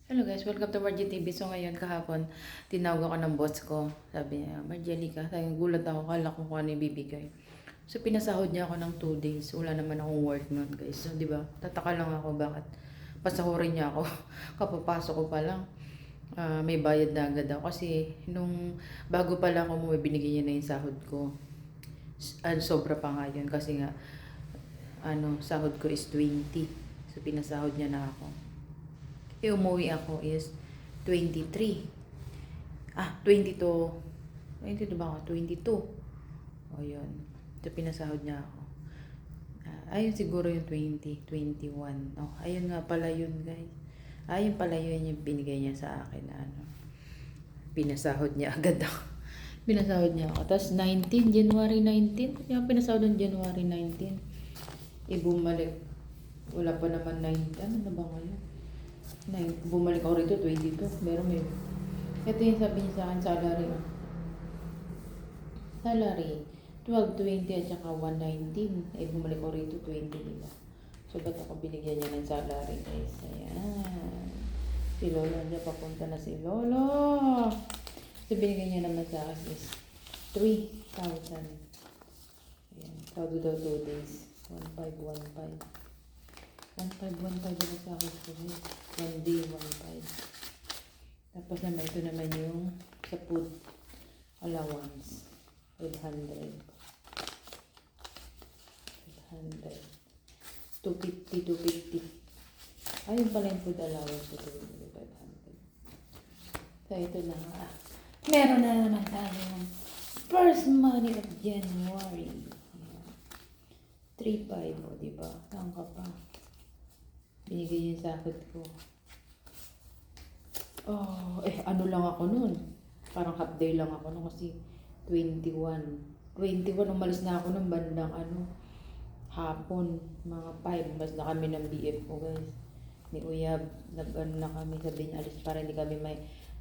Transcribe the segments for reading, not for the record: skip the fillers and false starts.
Hello guys, welcome to Margie TV. So ngayon kahapon, tinawag ako ng boss ko. Sabi niya, Margie ka. Sabi, gulat ako, kala ko kung ano yung bibigay. So pinasahod niya ako ng 2 days. Wala naman akong work noon guys. So di ba, tataka lang ako bakit pasahurin niya ako. Kapapasok ko pa lang, may bayad na agad ako. Kasi nung bago pa lang ako binigay niya na yung sahod ko. Sobra pa nga yun kasi nga, sahod ko is 20. So pinasahod niya na ako. Umuwi ako is 23. 22. 22 ba ako? 22. O yun. Ito pinasahod niya ako. Ayun siguro yung 20, 21. Oh, ayun nga pala yun guys. Ayun pala yun yung binigay niya sa akin. Pinasahod niya agad ako. Pinasahod niya ako. Tapos 19, January 19. Yung pinasahod ng January 19. Bumalik. Wala pa naman 19. Ano na ba ngayon? Bumalik ako rito, 22. Meron. Ito yung sabi niya sa akin, salary. Salary, 12.20 at saka 119. Bumalik ako rito, 20 nila. So, ba't ako binigyan niya ng salary, guys? Ayan. Si Lolo, nandiyan papunta na si Lolo. So, binigyan niya naman sa akin is 3,000. Ayan. Sabi daw 2 days. 1,515. 1,515 na sa akin ko. 1 day, 1,500. Tapos naman, ito naman yung sa food allowance. 500. 250, 250. Ayun pala yung food allowance ko. 500. So, ito na nga. Meron na naman tayong first money of January. 3,500, o diba? Saan ka pa? Binigay yung sahod ko. Ano lang ako nun. Parang half day lang ako nun kasi 21. 21, umalis na ako ng bandang hapon. Mga 5, umalis na kami ng BF ko guys. Ni Uyab, na kami, sabi niya alis para hindi kami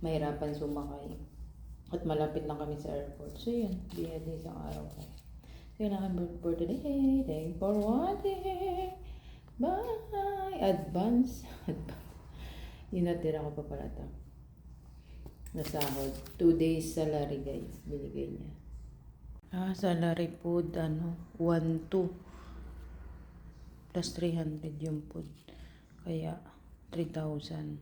mahirapan sumakay. At malapit lang kami sa airport. So yun, biyad na isang araw ko. So yun ang for today. Thanks for watching. Bye! Advance. Yun natira ko pa pala ito. Nasahod. 2 days salary guys. Binigay niya. Salary food, 1,2. Plus 300 yung food. Kaya, 3,000.